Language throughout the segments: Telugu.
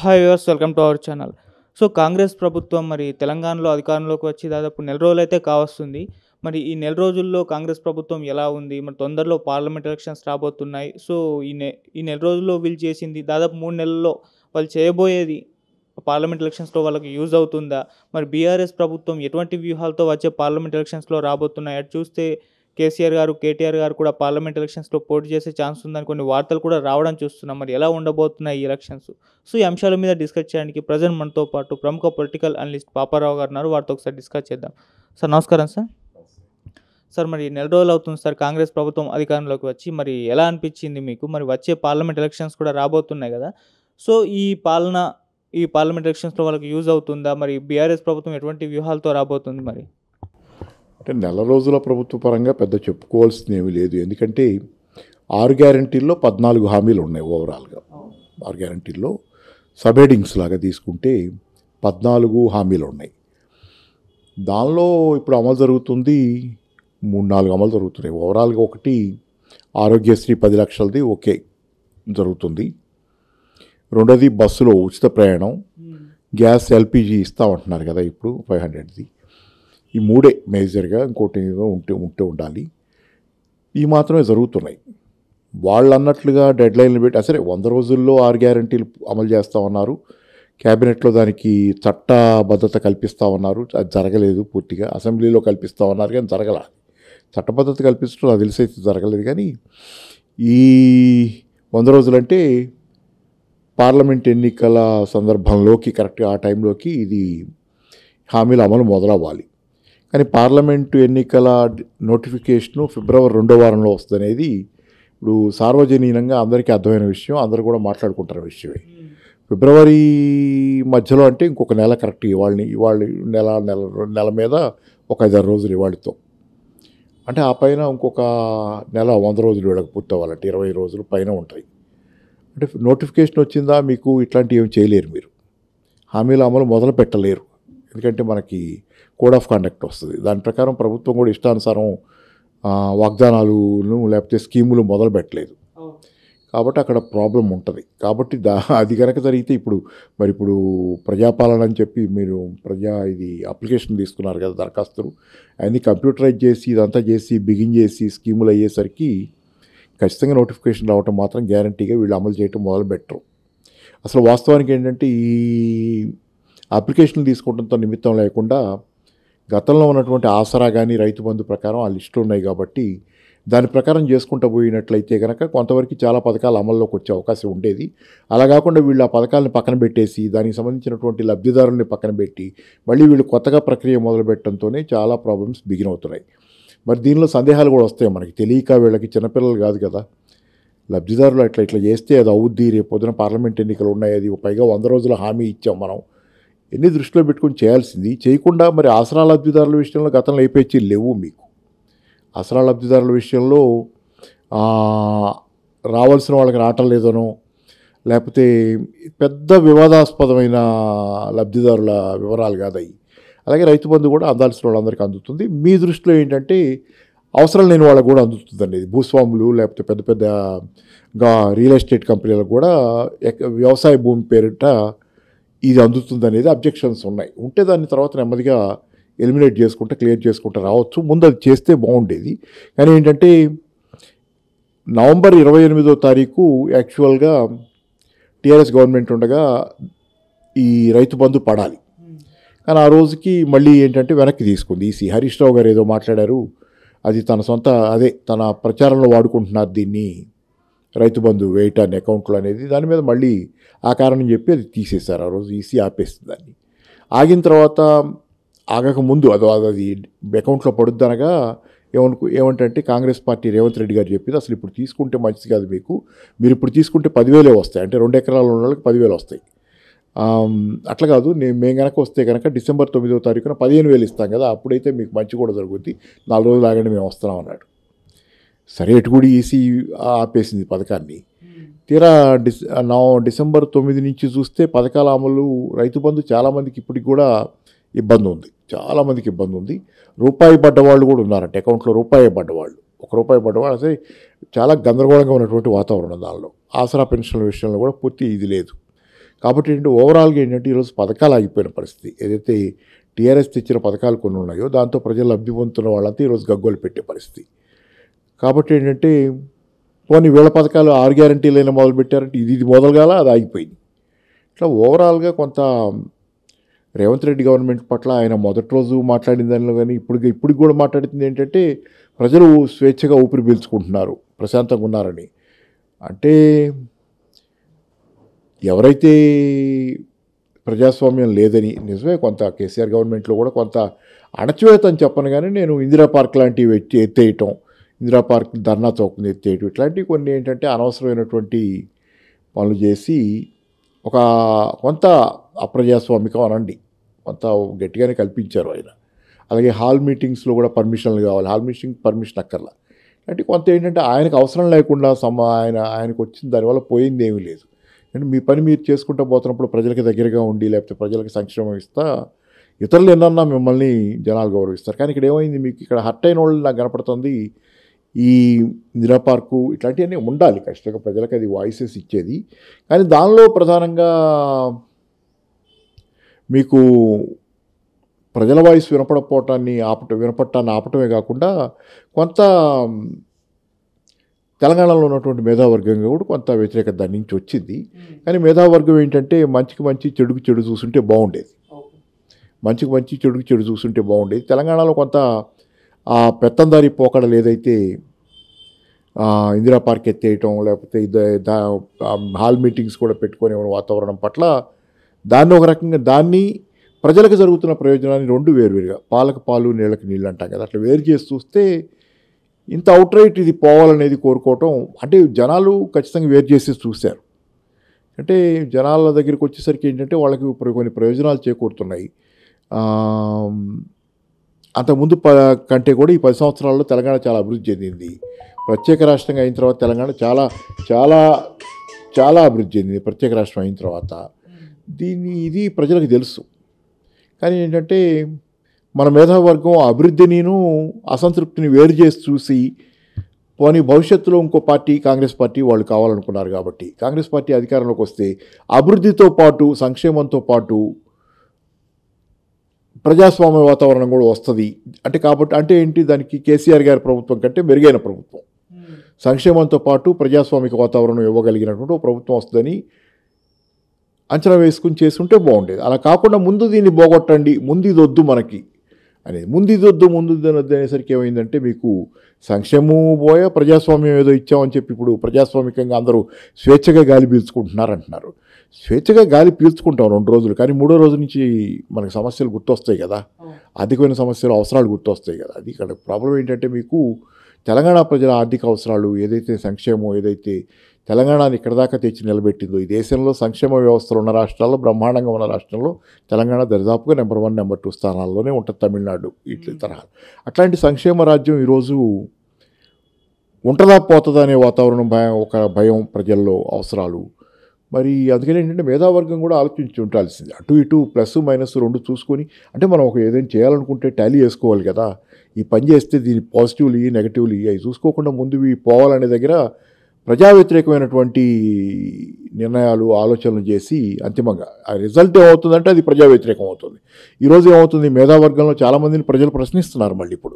Hi viewers, welcome to our channel. So Congress ప్రభుత్వం మరి తెలంగాణలో అధికారంలోకి వచ్చి దాదాపు నెల రోజులైతే కావస్తుంది. మరి ఈ నెల రోజుల్లో కాంగ్రెస్ ప్రభుత్వం ఎలా ఉంది? మరి తొందరలో పార్లమెంట్ ఎలక్షన్స్ రాబోతున్నాయి. సో ఈ నెల రోజుల్లో వీళ్ళు చేసింది దాదాపు 3 నెలల్లో వాళ్ళు చేయబోయేది పార్లమెంట్ ఎలక్షన్స్‌లో వాళ్ళకి యూజ్ అవుతుందా? మరి బీఆర్ఎస్ ప్రభుత్వం ఎటువంటి వ్యూహాలతో వచ్చే పార్లమెంట్ ఎలక్షన్స్‌లో రాబోతున్నాయి? అటు చూస్తే కేసీఆర్ గారు, కేటీఆర్ గారు కూడా పార్లమెంట్ ఎలక్షన్స్‌లో పోటీ చేసే ఛాన్స్ ఉందని కొన్ని వార్తలు కూడా రావడం చూస్తున్నాం. మరి ఎలా ఉండబోతున్నాయి ఈ ఎలక్షన్స్? సో ఈ అంశాల మీద డిస్కస్ చేయడానికి ప్రజెంట్ మనతో పాటు ప్రముఖ పొలిటికల్ అనలిస్ట్ పాపారావు గారు ఉన్నారు. వారితో ఒకసారి డిస్కస్ చేద్దాం. సార్ నమస్కారం సార్. సార్ మరి నెల రోజులు అవుతుంది సార్ కాంగ్రెస్ ప్రభుత్వం అధికారంలోకి వచ్చి. మరి ఎలా అనిపించింది మీకు? మరి వచ్చే పార్లమెంట్ ఎలక్షన్స్ కూడా రాబోతున్నాయి కదా! సో ఈ పార్లమెంట్ ఎలక్షన్స్‌లో వాళ్ళకి యూజ్ అవుతుందా? మరి బీఆర్ఎస్ ప్రభుత్వం ఎటువంటి వ్యూహాలతో రాబోతుంది మరి? అంటే నెల రోజుల ప్రభుత్వ పరంగా పెద్ద చెప్పుకోవాల్సింది ఏమీ లేదు. ఎందుకంటే 6 గ్యారంటీల్లో 14 హామీలు ఉన్నాయి ఓవరాల్గా. 6 గ్యారంటీల్లో సబ్ హెడింగ్స్ లాగా తీసుకుంటే 14 హామీలు ఉన్నాయి. దానిలో ఇప్పుడు అమలు జరుగుతుంది 3-4 అమలు జరుగుతున్నాయి. ఓవరాల్గా ఒకటి ఆరోగ్యశ్రీ 10 లక్షలది ఓకే జరుగుతుంది. రెండోది బస్సులో ఉచిత ప్రయాణం, గ్యాస్ ఎల్పిజి ఇస్తామంటున్నారు కదా ఇప్పుడు 500ది. ఈ మూడే మేజర్గా, ఇంకోటి ఏదో ఉంటే ఉండాలి. ఈ మాత్రమే జరుగుతున్నాయి. వాళ్ళు అన్నట్లుగా డెడ్ లైన్లు పెట్టి అసలు 100 రోజుల్లో 6 గ్యారంటీలు అమలు చేస్తామన్నారు. క్యాబినెట్లో దానికి చట్టబద్ధత కల్పిస్తామన్నారు. అది జరగలేదు పూర్తిగా. అసెంబ్లీలో కల్పిస్తామన్నారు కానీ జరగల. చట్టబద్ధత కల్పించడం నాకు తెలిసి అయితే జరగలేదు. కానీ ఈ 100 రోజులంటే పార్లమెంట్ ఎన్నికల సందర్భంలోకి కరెక్ట్గా ఆ టైంలోకి ఇది హామీల అమలు మొదలవ్వాలి. కానీ పార్లమెంటు ఎన్నికల నోటిఫికేషను ఫిబ్రవరి 2వ వారంలో వస్తుందనేది ఇప్పుడు సార్వజనీనంగా అందరికీ అర్థమైన విషయం, అందరూ కూడా మాట్లాడుకుంటున్న విషయమే. ఫిబ్రవరి మధ్యలో అంటే ఇంకొక నెల కరెక్ట్. ఇవాళ నెల మీద ఒక 5-6 రోజులు ఇవాళతో. అంటే ఆ పైన ఇంకొక నెల 100 రోజులు వీళ్ళకి పూర్తవ్వాలంటే 20 రోజులు పైన ఉంటాయి. అంటే నోటిఫికేషన్ వచ్చిందా మీకు ఇట్లాంటివి ఏం చేయలేరు మీరు. హామీల అమలు మొదలు పెట్టలేరు. ఎందుకంటే మనకి కోడ్ ఆఫ్ కండక్ట్ వస్తుంది. దాని ప్రకారం ప్రభుత్వం కూడా ఇష్టానుసారం వాగ్దానాలను లేకపోతే స్కీములు మొదలు పెట్టలేదు. కాబట్టి అక్కడ ప్రాబ్లం ఉంటుంది. కాబట్టి అది కనుక జరిగితే ఇప్పుడు ప్రజాపాలన అని చెప్పి మీరు ఇది అప్లికేషన్ తీసుకున్నారు కదా, దరఖాస్తులు అవన్నీ కంప్యూటరైజ్ చేసి ఇదంతా చేసి బిగిన్ చేసి స్కీములు అయ్యేసరికి ఖచ్చితంగా నోటిఫికేషన్ రావటం మాత్రం గ్యారంటీగా వీళ్ళు అమలు చేయటం మొదలు పెట్టరు. అసలు వాస్తవానికి ఏంటంటే ఈ అప్లికేషన్లు తీసుకోవడంతో నిమిత్తం లేకుండా గతంలో ఉన్నటువంటి ఆసరా కానీ రైతు బంధు ప్రకారం ఆ లిస్టులు ఉన్నాయి. కాబట్టి దాని ప్రకారం చేసుకుంటూ పోయినట్లయితే కనుక కొంతవరకు చాలా పథకాలు అమల్లోకి వచ్చే అవకాశం ఉండేది. అలా కాకుండా వీళ్ళు ఆ పథకాలను పక్కన పెట్టేసి దానికి సంబంధించినటువంటి లబ్ధిదారుల్ని పక్కన పెట్టి మళ్ళీ వీళ్ళు కొత్తగా ప్రక్రియ మొదలుపెట్టడంతోనే చాలా ప్రాబ్లమ్స్ బిగిన్ అవుతున్నాయి. మరి దీనిలో సందేహాలు కూడా వస్తాయి. మనకి తెలియక వీళ్ళకి చిన్నపిల్లలు కాదు కదా, లబ్ధిదారులు ఇట్లా చేస్తే అది అవుద్ది, రేపు పొద్దున పార్లమెంట్ ఎన్నికలు ఉన్నాయి, అది పైగా 100 రోజుల హామీ ఇచ్చాం మనం, ఎన్ని దృష్టిలో పెట్టుకుని చేయాల్సింది చేయకుండా మరి ఆసరా లబ్ధిదారుల విషయంలో గతంలో ఏపీహెచ్ఈ లేవు. మీకు ఆసరా లబ్ధిదారుల విషయంలో రావాల్సిన వాళ్ళకి రావటం లేదనో లేకపోతే పెద్ద వివాదాస్పదమైన లబ్ధిదారుల వివరాలు కాదయి. అలాగే రైతు బంధు కూడా అందాల్సిన వాళ్ళందరికీ అందుతుంది. మీ దృష్టిలో ఏంటంటే అవసరం లేని వాళ్ళకు కూడా అందుతుందండి. భూస్వాములు లేకపోతే పెద్ద రియల్ ఎస్టేట్ కంపెనీలకు కూడా వ్యవసాయ భూమి పేరిట ఇది అందుతుంది అనేది అబ్జెక్షన్స్ ఉన్నాయి. ఉంటే దాన్ని తర్వాత నెమ్మదిగా ఎలిమినేట్ చేసుకుంటే క్లియర్ చేసుకుంటే రావచ్చు. ముందు అది చేస్తే బాగుండేది. కానీ ఏంటంటే నవంబర్ 28వ తారీఖు యాక్చువల్గా టీఆర్ఎస్ గవర్నమెంట్ ఉండగా ఈ రైతు బంధు పడాలి. కానీ ఆ రోజుకి మళ్ళీ ఏంటంటే వెనక్కి తీసుకుంది ఈసీ. హరీష్ రావు గారు ఏదో మాట్లాడారు, అది తన ప్రచారంలో వాడుకుంటున్నారు దీన్ని, రైతు బంధు వేయటాన్ని అకౌంట్లో అనేది. దాని మీద మళ్ళీ ఆ కారణం చెప్పి అది తీసేశారు. ఆ రోజు ఈసీ ఆపేస్తుంది దాన్ని. ఆగిన తర్వాత ఆగకముందు అది అకౌంట్లో పడుద్దనగా ఏమంటే కాంగ్రెస్ పార్టీ రేవంత్ రెడ్డి గారు చెప్పింది అసలు ఇప్పుడు తీసుకుంటే మంచిది కాదు, మీరు ఇప్పుడు తీసుకుంటే 10,000 వస్తాయి, అంటే 2 ఎకరాలు ఉన్న వాళ్ళకి 10,000 వస్తాయి. అట్లా కాదు, మేము కనుక వస్తే కనుక డిసెంబర్ 9వ తారీఖున 15,000 ఇస్తాం కదా, అప్పుడైతే మీకు మంచి కూడా జరుగుద్ది, 4 రోజులు ఆగండి మేము వస్తున్నాం అన్నాడు. సరే ఎటు కూడా ఈసీ ఆపేసింది పథకాన్ని. తీరా డిసెంబర్ 9 నుంచి చూస్తే పథకాల అమలు, రైతు బంధు చాలామందికి ఇప్పటికి కూడా ఇబ్బంది ఉంది. చాలామందికి ఇబ్బంది ఉంది. రూపాయి పడ్డవాళ్ళు కూడా ఉన్నారంటే అకౌంట్లో రూపాయి పడ్డవాళ్ళు. ₹1 పడ్డవాళ్ళు అసలు చాలా గందరగోళంగా ఉన్నటువంటి వాతావరణం దానిలో. ఆసరా పెన్షన్ల విషయంలో కూడా పూర్తి ఇది లేదు. కాబట్టి ఏంటంటే ఓవరాల్గా ఏంటంటే ఈరోజు పథకాలు ఆగిపోయిన పరిస్థితి. ఏదైతే టీఆర్ఎస్ తెచ్చిన పథకాలు కొన్ని ఉన్నాయో దాంతో ప్రజలు లబ్ధి పొందుతున్న వాళ్ళంతా ఈరోజు గగ్గోలు పెట్టే పరిస్థితి. కాబట్టి ఏంటంటే పోనీ వీళ్ళ పథకాలు 6 గ్యారంటీలైనా మొదలుపెట్టారంటే ఇది మొదలుగాల అది ఆగిపోయింది. ఇట్లా ఓవరాల్గా కొంత రేవంత్ రెడ్డి గవర్నమెంట్ పట్ల ఆయన మొదటి రోజు మాట్లాడిన దానిలో కానీ ఇప్పుడు కూడా మాట్లాడుతుంది ఏంటంటే ప్రజలు స్వేచ్ఛగా ఊపిరి పీల్చుకుంటున్నారు, ప్రశాంతంగా ఉన్నారని. అంటే ఎవరైతే ప్రజాస్వామ్యం లేదని నిజమే, కొంత కేసీఆర్ గవర్నమెంట్లో కూడా కొంత అణచివేత అని చెప్పను కానీ నేను ఇందిరా పార్క్ లాంటివి ఎత్తేయటం, ఇందిరా పార్క్ ధర్నా చౌక్ని ఎత్తేయటం ఇట్లాంటివి కొన్ని ఏంటంటే అనవసరమైనటువంటి పనులు చేసి కొంత అప్రజాస్వామికం అనండి కొంత గట్టిగానే కల్పించారు ఆయన. అలాగే హాల్ మీటింగ్స్లో కూడా పర్మిషన్లు కావాలి, హాల్ మీటింగ్ పర్మిషన్ అక్కర్లా. అంటే కొంత ఏంటంటే ఆయనకు అవసరం లేకుండా ఆయనకు వచ్చిన దానివల్ల పోయింది ఏమీ లేదు. అంటే మీ పని మీరు చేసుకుంటూ పోతున్నప్పుడు ప్రజలకు దగ్గరగా ఉండి లేకపోతే ప్రజలకు సంక్షేమం ఇస్తా ఇతరులు ఎన్నన్నా మిమ్మల్ని జనాలు గౌరవిస్తారు. కానీ ఇక్కడ ఏమైంది, మీకు ఇక్కడ హర్ట్ అయిన వాళ్ళు నాకు కనపడుతుంది. ఈ ఇందిరా పార్కు ఇట్లాంటివన్నీ ఉండాలి ఖచ్చితంగా, ప్రజలకు అది వాయిసెస్ ఇచ్చేది. కానీ దానిలో ప్రధానంగా మీకు ప్రజల వాయిస్ వినపడటాన్ని ఆపటమే కాకుండా కొంత తెలంగాణలో ఉన్నటువంటి మేధావర్గంగా కూడా కొంత వ్యతిరేకత దాని నుంచి వచ్చింది. కానీ మేధావర్గం ఏంటంటే మంచికి మంచి చెడుకు చెడు చూస్తుంటే బాగుండేది, మంచికి మంచి చెడుకు చెడు చూస్తుంటే బాగుండేది. తెలంగాణలో కొంత ఆ పెత్తందారి పోకడలు ఏదైతే ఇందిరా పార్క్ ఎత్తేయటం లేకపోతే హాల్ మీటింగ్స్ కూడా పెట్టుకునే వాతావరణం పట్ల దాన్ని ఒక రకంగా దాన్ని ప్రజలకు జరుగుతున్న ప్రయోజనాన్ని రెండు వేరువేరుగా పాలకు పాలు నీళ్ళకి నీళ్ళు అంటాం కదా, అట్లా వేరు చేసి చూస్తే ఇంత అవుట్రైట్ ఇది పోవాలనేది కోరుకోవటం అంటే జనాలు ఖచ్చితంగా వేరు చేసి చూశారు. అంటే జనాల దగ్గరికి వచ్చేసరికి ఏంటంటే వాళ్ళకి కొన్ని ప్రయోజనాలు చేకూరుతున్నాయి. అంతకుముందు కంటే కూడా ఈ 10 సంవత్సరాల్లో తెలంగాణ చాలా అభివృద్ధి చెందింది. ప్రత్యేక రాష్ట్రంగా అయిన తర్వాత తెలంగాణ చాలా చాలా చాలా అభివృద్ధి చెందింది ప్రత్యేక రాష్ట్రం అయిన తర్వాత. ఇది ప్రజలకు తెలుసు. కానీ ఏంటంటే మన మేధావర్గం అభివృద్ధినిను అసంతృప్తిని వేరు చేసి చూసి పోనీ భవిష్యత్తులో ఇంకో పార్టీ కాంగ్రెస్ పార్టీ వాళ్ళు కావాలనుకున్నారు. కాబట్టి కాంగ్రెస్ పార్టీ అధికారంలోకి వస్తే అభివృద్ధితో పాటు సంక్షేమంతో పాటు ప్రజాస్వామ్య వాతావరణం కూడా వస్తుంది. కాబట్టి అంటే ఏంటి, దానికి కేసీఆర్ గారి ప్రభుత్వం కంటే మెరుగైన ప్రభుత్వం, సంక్షేమంతో పాటు ప్రజాస్వామిక వాతావరణం ఇవ్వగలిగినటువంటి ప్రభుత్వం వస్తుందని అంచనా వేసుకుని చేసుకుంటే బాగుండేది. అలా కాకుండా ముందు దీన్ని పోగొట్టండి, ముందు ఇది వద్దు మనకి అనేది, ముందు ఇది వద్దు అనేసరికి ఏమైందంటే మీకు సంక్షేమం పోయా ప్రజాస్వామ్యం ఏదో ఇచ్చామని చెప్పి ఇప్పుడు ప్రజాస్వామికంగా అందరూ స్వేచ్ఛగా గాలి పీల్చుకుంటున్నారు అంటున్నారు. స్వేచ్ఛగా గాలి పీల్చుకుంటాం 2 రోజులు, కానీ 3వ రోజు నుంచి మనకు సమస్యలు గుర్తొస్తాయి కదా, ఆర్థికమైన సమస్యలు అవసరాలు గుర్తొస్తాయి కదా. అది ఇక్కడ ప్రాబ్లం ఏంటంటే మీకు తెలంగాణ ప్రజల ఆర్థిక అవసరాలు ఏదైతే సంక్షేమం ఏదైతే తెలంగాణని ఇక్కడ దాకా తెచ్చి నిలబెట్టిందో, ఈ దేశంలో సంక్షేమ వ్యవస్థలు ఉన్న రాష్ట్రాల్లో బ్రహ్మాండంగా ఉన్న రాష్ట్రంలో తెలంగాణ దరిదాపుగా నెంబర్ 1 నెంబర్ 2 స్థానాల్లోనే ఉంటుంది, తమిళనాడు ఇట్ల తరహా. అట్లాంటి సంక్షేమ రాజ్యం ఈరోజు ఉంటుందా పోతుందా అనే వాతావరణం ఒక భయం ప్రజల్లో, అవసరాలు. మరి అందుకని ఏంటంటే మేధావర్గం కూడా ఆలోచించి ఉండాల్సింది, అటు ఇటు ప్లస్ మైనస్ 2 చూసుకొని. అంటే మనం ఏదైనా చేయాలనుకుంటే టాలీ చేసుకోవాలి కదా, ఈ పని చేస్తే దీని పాజిటివ్లు ఇవి నెగిటివ్లు ఇవి అవి చూసుకోకుండా ముందు ఇవి పోవాలనే దగ్గర ప్రజా వ్యతిరేకమైనటువంటి నిర్ణయాలు ఆలోచనలు చేసి అంతిమంగా ఆ రిజల్ట్ ఏమవుతుందంటే అది ప్రజా వ్యతిరేకం అవుతుంది. ఈరోజు ఏమవుతుంది, మేధావర్గంలో చాలామందిని ప్రజలు ప్రశ్నిస్తున్నారు. మళ్ళీ ఇప్పుడు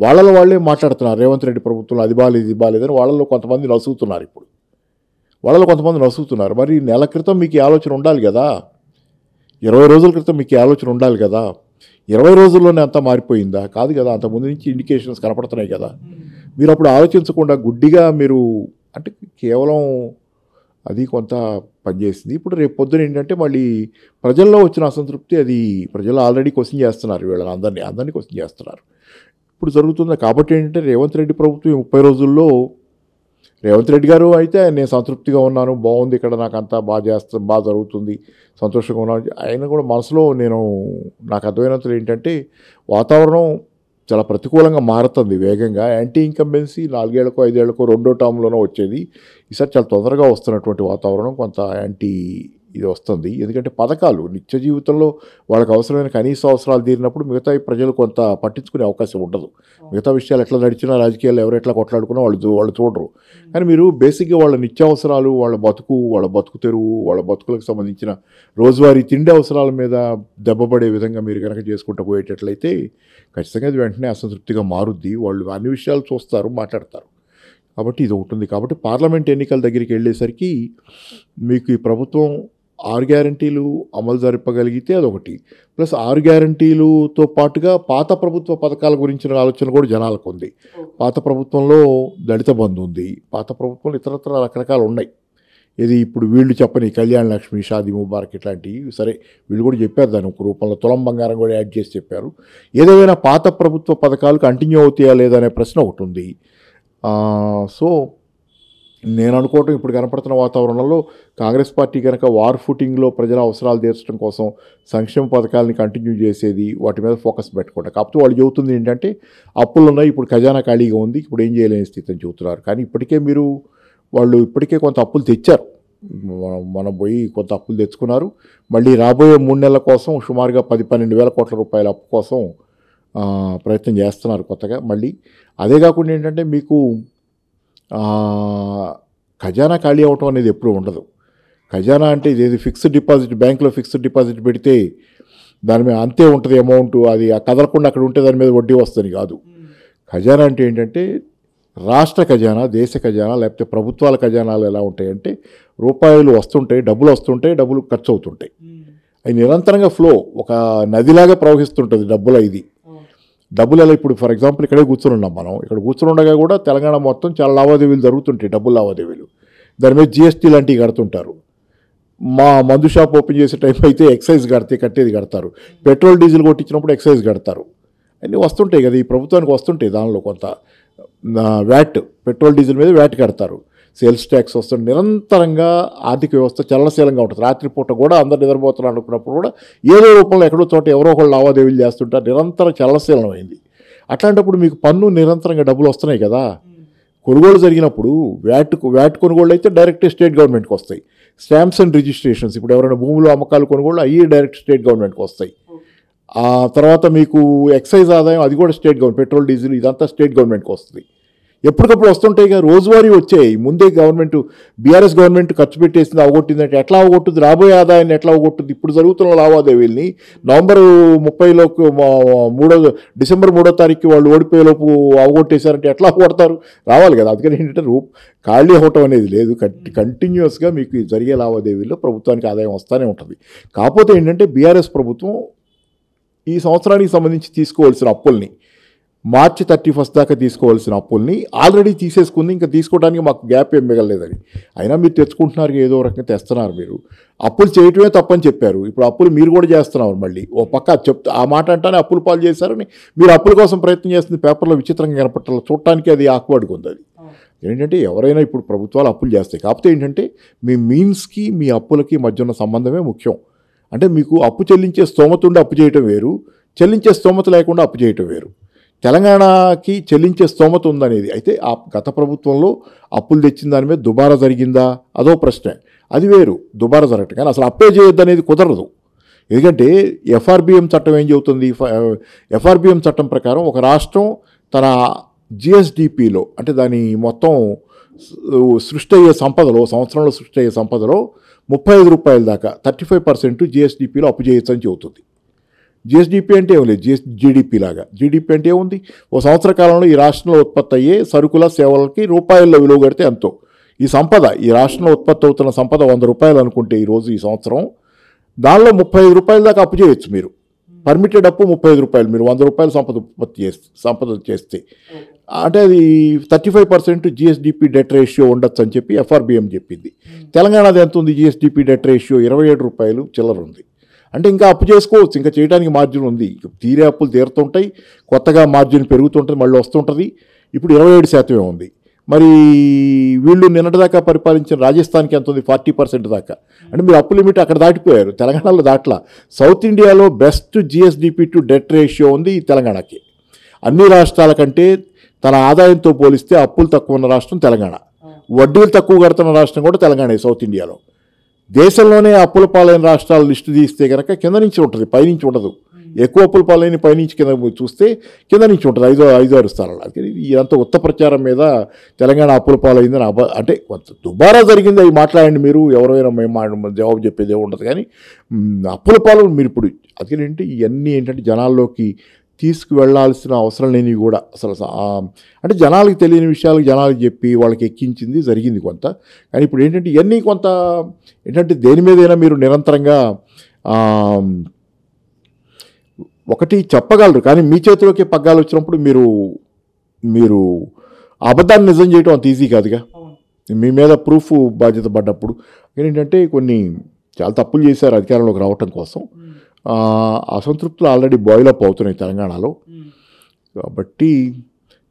వాళ్ళే మాట్లాడుతున్నారు, రేవంత్ రెడ్డి ప్రభుత్వంలో అది బాగాలేదు ఇది బాగాలేదని వాళ్ళలో కొంతమంది నసుగుతున్నారు. ఇప్పుడు వాళ్ళలో కొంతమంది నసుగుతున్నారు. మరి నెల క్రితం మీకు ఈ ఆలోచన ఉండాలి కదా, 20 రోజుల క్రితం మీకు ఈ ఆలోచన ఉండాలి కదా, 20 రోజుల్లోనే అంతా మారిపోయిందా? కాదు కదా, అంతకుముందు నుంచి ఇండికేషన్స్ కనపడుతున్నాయి కదా. మీరు అప్పుడు ఆలోచించకుండా గుడ్డిగా మీరు అంటే కేవలం అది కొంత పనిచేసింది. ఇప్పుడు రేపు పొద్దున ఏంటంటే మళ్ళీ ప్రజల్లో వచ్చిన అసంతృప్తి, అది ప్రజలు ఆల్రెడీ క్వశ్చన్ చేస్తున్నారు, వీళ్ళని అందరినీ క్వశ్చన్ చేస్తున్నారు. ఇప్పుడు జరుగుతుంది. కాబట్టి ఏంటంటే రేవంత్ రెడ్డి ప్రభుత్వం 30 రోజుల్లో రేవంత్ రెడ్డి గారు అయితే నేను సంతృప్తిగా ఉన్నాను, బాగుంది, ఇక్కడ నాకు అంతా బాగా జరుగుతుంది, సంతోషంగా ఉన్నాను. ఆయన కూడా మనసులో నాకు అర్థమైనంతలో ఏంటంటే వాతావరణం చాలా ప్రతికూలంగా మారుతుంది వేగంగా. యాంటీ ఇన్కంబెన్సీ 4 ఏళ్లకో 5 ఏళ్లకో 2వ టర్మ్లోనో వచ్చేది, ఈసారి చాలా తొందరగా వస్తున్నటువంటి వాతావరణం కొంత యాంటీ ఇది వస్తుంది. ఎందుకంటే పథకాలు నిత్య జీవితంలో వాళ్ళకి అవసరమైన కనీస అవసరాలు తీరినప్పుడు మిగతా ప్రజలు కొంత పట్టించుకునే అవకాశం ఉండదు. మిగతా విషయాలు ఎట్లా నడిచినా రాజకీయాలు ఎవరు ఎట్లా కొట్లాడుకున్నా వాళ్ళు చూడరు. కానీ మీరు బేసిక్గా వాళ్ళ నిత్యావసరాలు, వాళ్ళ బతుకు తెరువు, వాళ్ళ బతుకులకు సంబంధించిన రోజువారీ తిండి అవసరాల మీద దెబ్బపడే విధంగా మీరు కనుక చేసుకుంటూ పోయేటట్లయితే ఖచ్చితంగా అది వెంటనే అసంతృప్తిగా మారుద్ది. వాళ్ళు అన్ని విషయాలు చూస్తారు, మాట్లాడతారు. కాబట్టి ఇది ఒకటి ఉంది. కాబట్టి పార్లమెంట్ ఎన్నికల దగ్గరికి వెళ్ళేసరికి మీకు ఈ ప్రభుత్వం 6 గ్యారంటీలు అమలు జరపగలిగితే అదొకటి, ప్లస్ 6 గ్యారంటీలతో పాటుగా పాత ప్రభుత్వ పథకాల గురించిన ఆలోచన కూడా జనాలకు ఉంది. పాత ప్రభుత్వంలో దళిత బంధు ఉంది, పాత ప్రభుత్వంలో ఇతరత్ర రకరకాలు ఉన్నాయి. ఇది ఇప్పుడు వీళ్ళు చెప్పని కళ్యాణ లక్ష్మి, షాదీ ముబారక్ ఇట్లాంటివి సరే వీళ్ళు కూడా చెప్పారు, దాని ఒక రూపంలో తులం బంగారం కూడా యాడ్ చేసి చెప్పారు. ఏదేమైనా పాత ప్రభుత్వ పథకాలు కంటిన్యూ అవుతాయా లేదా అనే ప్రశ్న ఒకటి ఉంది. సో నేను అనుకోవటం ఇప్పుడు కనపడుతున్న వాతావరణంలో కాంగ్రెస్ పార్టీ కనుక వార్ ఫుటింగ్లో ప్రజల అవసరాలు తీర్చడం కోసం సంక్షేమ పథకాలని కంటిన్యూ చేసేది, వాటి మీద ఫోకస్ పెట్టుకుంటారు. కాకపోతే వాళ్ళు చెబుతుంది ఏంటంటే అప్పులు ఉన్నాయి, ఇప్పుడు ఖజానా ఖాళీగా ఉంది, ఇప్పుడు ఏం చేయలేని స్థితి అని చెబుతున్నారు. కానీ వాళ్ళు ఇప్పటికే కొంత అప్పులు తెచ్చారు. మనం పోయి కొంత అప్పులు తెచ్చుకున్నారు. మళ్ళీ రాబోయే 3 నెలల కోసం సుమారుగా 10-12 వేల కోట్ల రూపాయల అప్పు కోసం ప్రయత్నం చేస్తున్నారు కొత్తగా. మళ్ళీ అదే కాకుండా ఏంటంటే మీకు ఖజానా ఖాళీ అవ్వటం అనేది ఎప్పుడూ ఉండదు. ఖజానా అంటే ఇదేది ఫిక్స్డ్ డిపాజిట్, బ్యాంకులో ఫిక్స్డ్ డిపాజిట్ పెడితే దాని మీద అంతే ఉంటుంది అమౌంట్, అది కదలకుండా అక్కడ ఉంటే దాని మీద వడ్డీ వస్తుంది కాదు. ఖజానా అంటే ఏంటంటే రాష్ట్ర ఖజానా, దేశ ఖజానా, లేకపోతే ప్రభుత్వాల ఖజానాలు ఎలా ఉంటాయంటే రూపాయలు వస్తుంటాయి, డబ్బులు ఖర్చు అవుతుంటాయి. అవి నిరంతరంగా ఫ్లో ఒక నదిలాగా ప్రవహిస్తుంటుంది డబ్బులు ఎలా ఇప్పుడు ఫర్ ఎగ్జాంపుల్ ఇక్కడే కూర్చొని ఉన్నాం మనం. ఇక్కడ కూర్చొని ఉండగా కూడా తెలంగాణ మొత్తం చాలా లావాదేవీలు జరుగుతుంటాయి, డబ్బులు లావాదేవీలు. దాని మీద జిఎస్టీ లాంటివి కడుతుంటారు. మా మందు షాప్ ఓపెన్ చేసే టైం అయితే ఎక్సైజ్ కట్టేది కడతారు. పెట్రోల్ డీజిల్ కొట్టించినప్పుడు ఎక్సైజ్ కడతారు. అన్నీ వస్తుంటాయి కదా, ఈ ప్రభుత్వానికి వస్తుంటాయి. దానిలో కొంత వ్యాట్, పెట్రోల్ డీజిల్ మీద వ్యాట్ కడతారు, సేల్స్ ట్యాక్స్ వస్తుంది. నిరంతరంగా ఆర్థిక వ్యవస్థ చలనశీలంగా ఉంటుంది. రాత్రిపూట కూడా అందరు నిద్రపోతున్నారు అనుకున్నప్పుడు కూడా ఏదో రూపంలో ఎక్కడో చోట ఎవరో ఒకళ్ళు లావాదేవీలు చేస్తుంటారు. నిరంతరం చలనశీలమైంది. అట్లాంటప్పుడు మీకు పన్ను నిరంతరంగా డబ్బులు వస్తున్నాయి కదా. కొనుగోలు జరిగినప్పుడు వ్యాట్ కొనుగోళ్ళు అయితే డైరెక్ట్ స్టేట్ గవర్నమెంట్కి వస్తాయి. స్టాంప్స్ అండ్ రిజిస్ట్రేషన్స్, ఇప్పుడు ఎవరైనా భూములు అమ్మకాలు కొనుగోళ్ళు అయ్యి డైరెక్ట్ స్టేట్ గవర్నమెంట్కి వస్తాయి. ఆ తర్వాత మీకు ఎక్సైజ్ ఆదాయం, అది కూడా స్టేట్ గవర్నమెంట్, పెట్రోల్ డీజిల్ ఇదంతా స్టేట్ గవర్నమెంట్కి వస్తుంది. ఎప్పటికప్పుడు వస్తుంటాయి కదా, రోజువారీ వచ్చాయి. ముందే బీఆర్ఎస్ గవర్నమెంట్ ఖర్చు పెట్టేసింది, అవగొట్టిందంటే ఎట్లా అవగొట్టుద్ది, రాబోయే ఆదాయాన్ని ఎట్లా అవగొట్టుద్ది? ఇప్పుడు జరుగుతున్న లావాదేవీల్ని నవంబర్ 30లోకి డిసెంబర్ 3వ తారీఖు వాళ్ళు ఓడిపోయేలోపు అవగొట్టేశారంటే ఎట్లా అవగొడతారు? రావాలి కదా. అందుకని ఏంటంటే ఖాళీ అవ్వటం అనేది లేదు. కంటిన్యూస్గా మీకు జరిగే లావాదేవీల్లో ప్రభుత్వానికి ఆదాయం వస్తూనే ఉంటుంది. కాకపోతే ఏంటంటే బీఆర్ఎస్ ప్రభుత్వం ఈ సంవత్సరానికి సంబంధించి తీసుకోవాల్సిన అప్పుల్ని, మార్చి 31 దాకా తీసుకోవాల్సిన అప్పుల్ని ఆల్రెడీ తీసేసుకుంది. ఇంకా తీసుకోవడానికి మాకు గ్యాప్ ఏం మిగలలేదని. అయినా మీరు తెచ్చుకుంటున్నారు, ఏదో రకంగా తెస్తున్నారు. మీరు అప్పులు చేయటమే తప్పని చెప్పారు, ఇప్పుడు అప్పులు మీరు కూడా చేస్తున్నారు. మళ్ళీ ఓ పక్క ఆ మాట అంటానే అప్పులు పాలు చేశారని మీరు అప్పుల కోసం ప్రయత్నం చేస్తుంది. పేపర్లో విచిత్రంగా కనపట్టాలి, చూడటానికి అది ఆక్వర్డ్గా ఉంది. అది ఏంటంటే ఎవరైనా ఇప్పుడు ప్రభుత్వాలు అప్పులు చేస్తాయి. కాకపోతే ఏంటంటే మీ మీన్స్కి మీ అప్పులకి మధ్య ఉన్న సంబంధమే ముఖ్యం. అంటే మీకు అప్పు చెల్లించే స్తోమత ఉండి అప్పు చేయటం వేరు, చెల్లించే స్తోమత లేకుండా అప్పు చేయటం వేరు. తెలంగాణకి చెల్లించే స్తోమత ఉందనేది. అయితే ఆ గత ప్రభుత్వంలో అప్పులు తెచ్చిన దాని మీద దుబారా జరిగిందా అదో ప్రశ్న, అది వేరు. దుబారా జరగటం, కానీ అసలు అప్పే చేయొద్దు అనేది కుదరదు. ఎందుకంటే ఎఫ్ఆర్బిఎం చట్టం ఏం చెబుతుంది? ఎఫ్ఆర్బిఎం చట్టం ప్రకారం ఒక రాష్ట్రం తన జిఎస్డిపిలో, అంటే దాని మొత్తం సృష్టి అయ్యే సంపదలో, సంవత్సరంలో సృష్టి అయ్యే సంపదలో 35 రూపాయల దాకా 35% జిఎస్డిపిలో అప్పు చేయొచ్చు అని చెబుతుంది. జిఎస్డిపి అంటే ఏం లేదు, జీడిపి లాగా. జీడిపి అంటే ఏముంది? ఓ సంవత్సర కాలంలో ఈ రాష్ట్రంలో ఉత్పత్తి అయ్యే సరుకుల సేవలకి రూపాయల్లో విలువ కడితే ఎంతో. ఈ సంపద, ఈ రాష్ట్రంలో ఉత్పత్తి అవుతున్న సంపద 100 రూపాయలు అనుకుంటే ఈరోజు ఈ సంవత్సరం, దానిలో 35 రూపాయల దాకా అప్పు చేయొచ్చు మీరు. పర్మిటెడ్ అప్పు 35 రూపాయలు, మీరు 100 రూపాయలు సంపద చేస్తే అంటే అది 35% జిఎస్డిపి డెట్ రేషియో ఉండొచ్చు అని చెప్పి ఎఫ్ఆర్బిఎం చెప్పింది. తెలంగాణది ఎంత ఉంది? జిఎస్డిపి డెట్ రేషియో 27 రూపాయలు చిల్లర ఉంది. అంటే ఇంకా అప్పు చేసుకోవచ్చు, ఇంకా చేయడానికి మార్జిన్ ఉంది. తీరే అప్పులు తీరుతుంటాయి, కొత్తగా మార్జిన్ పెరుగుతుంటుంది, మళ్ళీ వస్తుంటుంది. ఇప్పుడు 27% ఉంది. మరి వీళ్ళు నిన్నటిదాకా పరిపాలించిన రాజస్థాన్కి ఎంత ఉంది? 40% దాకా. అంటే మీరు అప్పు లిమిట్ అక్కడ దాటిపోయారు, తెలంగాణలో దాట్లా. సౌత్ ఇండియాలో best GSDP to debt ratio ఉంది తెలంగాణకి. అన్ని రాష్ట్రాల కంటే తన ఆదాయంతో పోలిస్తే అప్పులు తక్కువ ఉన్న రాష్ట్రం తెలంగాణ. వడ్డీలు తక్కువ కడుతున్న రాష్ట్రం కూడా తెలంగాణ సౌత్ ఇండియాలో. దేశంలోనే అప్పుల పాలైన రాష్ట్రాల లిస్టు తీస్తే కనుక కింద నుంచి ఉంటుంది, పైనుంచి ఉండదు. ఎక్కువ అప్పుల పాలైన పైనుంచి కింద చూస్తే కింద నుంచి ఉంటుంది, 5-6 స్థానాలు. అది ఇదంతా ఉత్త ప్రచారం మీద తెలంగాణ అప్పుల పాలైందని అంటే కొంత దుబారా జరిగింది అవి మాట్లాడండి మీరు, ఎవరైనా మేము జవాబు చెప్పేది ఉండదు. కానీ అప్పుల పాలు మీరు ఇప్పుడు అదేంటి ఇవన్నీ ఏంటంటే జనాల్లోకి తీసుకువెళ్లాల్సిన అవసరం లేనివి కూడా అసలు అంటే జనాలకు తెలియని విషయాలకు జనాలకు చెప్పి వాళ్ళకి ఎక్కించింది జరిగింది కొంత. కానీ ఇప్పుడు ఏంటంటే ఇవన్నీ కొంత ఏంటంటే దేని మీదైనా మీరు నిరంతరంగా ఒకటి చెప్పగలరు, కానీ మీ చేతిలోకి పగ్గాలు వచ్చినప్పుడు మీరు అబద్ధాన్ని నిజం చేయడం అంత ఈజీ కాదుగా. మీ మీద ప్రూఫ్ బాధ్యత పడ్డప్పుడు ఏంటంటే కొన్ని చాలా తప్పులు చేశారు అధికారంలోకి రావటం కోసం. అసంతృప్తులు ఆల్రెడీ బాయిలప్ అవుతున్నాయి తెలంగాణలో. కాబట్టి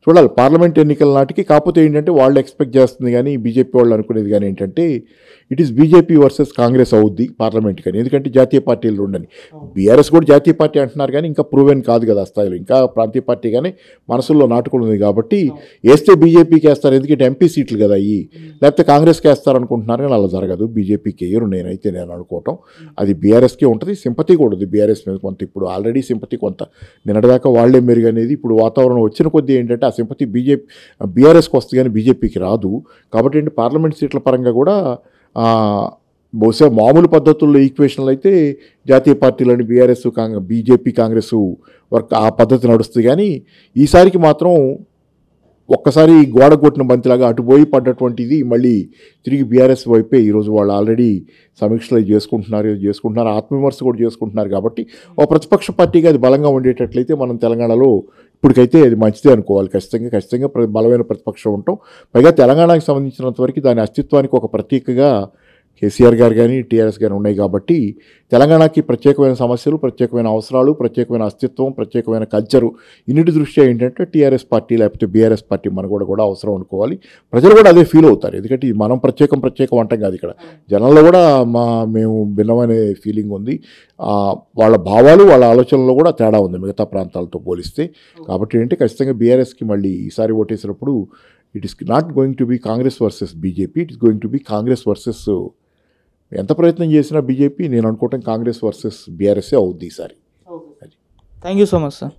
చూడాలి పార్లమెంట్ ఎన్నికల నాటికి. కాకపోతే ఏంటంటే వాళ్ళు ఎక్స్పెక్ట్ చేస్తుంది కానీ బీజేపీ వాళ్ళు అనుకునేది కానీ ఏంటంటే it is BJP versus Congress అవుద్ది పార్లమెంట్ కానీ. ఎందుకంటే జాతీయ పార్టీలు ఉండని, బీఆర్ఎస్ కూడా జాతీయ పార్టీ అంటున్నారు కానీ ఇంకా ప్రూవెన్ కాదు కదా ఆ స్థాయిలో, ఇంకా ప్రాంతీయ పార్టీ కానీ మనసుల్లో నాటుకున్నది. కాబట్టి వేస్తే బీజేపీకి వేస్తారు, ఎందుకంటే ఎంపీ సీట్లు కదా అయ్యి, లేకపోతే కాంగ్రెస్కి వేస్తారు అనుకుంటున్నారు కానీ అలా జరగదు. బీజేపీకి వేయరు నేను అనుకోవటం. అది బీఆర్ఎస్కే ఉంటుంది, సింపతి కూడా ఉంది బీఆర్ఎస్ మీద కొంత. ఇప్పుడు ఆల్రెడీ సింపతి కొంత నిన్నటిదాకా వాళ్లే మెరుగనేది ఇప్పుడు వాతావరణం వచ్చిన కొద్దీ ఏంటంటే ఆ సింపతి బీఆర్ఎస్కి వస్తుంది కానీ బీజేపీకి రాదు. కాబట్టి ఏంటి పార్లమెంట్ సీట్ల పరంగా కూడా బహుశా మామూలు పద్ధతుల్లో ఈక్వేషన్లు అయితే జాతీయ పార్టీలని బీఆర్ఎస్ బీజేపీ కాంగ్రెస్ వర్క్ ఆ పద్ధతి నడుస్తుంది. కానీ ఈసారికి మాత్రం ఒక్కసారి గోడ కొట్టిన బంతిలాగా అటు పోయి పడ్డటువంటిది మళ్ళీ తిరిగి బీఆర్ఎస్ వైపే ఈరోజు వాళ్ళు ఆల్రెడీ సమీక్షలు చేసుకుంటున్నారు, ఆత్మవిమర్శ కూడా చేసుకుంటున్నారు. కాబట్టి ఒక ప్రతిపక్ష పార్టీగా అది బలంగా ఉండేటట్లయితే మనం తెలంగాణలో ఇప్పటికైతే అది మంచిదే అనుకోవాలి. ఖచ్చితంగా బలమైన ప్రతిపక్షం ఉంటాం. పైగా తెలంగాణకు సంబంధించినంత వరకు దాని అస్తిత్వానికి ఒక ప్రతీకగా కేసీఆర్ గారు కానీ టీఆర్ఎస్ గారు ఉన్నాయి. కాబట్టి తెలంగాణకి ప్రత్యేకమైన సమస్యలు, ప్రత్యేకమైన అవసరాలు, ప్రత్యేకమైన అస్తిత్వం, ప్రత్యేకమైన కల్చరు, ఇన్నిటి దృష్ట్యా ఏంటంటే టీఆర్ఎస్ పార్టీ లేకపోతే బీఆర్ఎస్ పార్టీ మనకు కూడా అవసరం అనుకోవాలి. ప్రజలు కూడా అదే ఫీల్ అవుతారు. ఎందుకంటే మనం ప్రత్యేకం అంటాం కాదు, ఇక్కడ జనంలో కూడా మేము భిన్నమైన ఫీలింగ్ ఉంది. వాళ్ళ భావాలు వాళ్ళ ఆలోచనలో కూడా తేడా ఉంది మిగతా ప్రాంతాలతో పోలిస్తే. కాబట్టి ఏంటంటే ఖచ్చితంగా బీఆర్ఎస్కి మళ్ళీ ఈసారి ఓటేసినప్పుడు it is not going to be Congress versus BJP, it is going to be Congress versus, ఎంత ప్రయత్నం చేసినా బీజేపీ, నేను అనుకోవటం కాంగ్రెస్ వర్సెస్ బీఆర్ఎస్ఏ అవుద్ది ఈసారి. Thank you so much sir.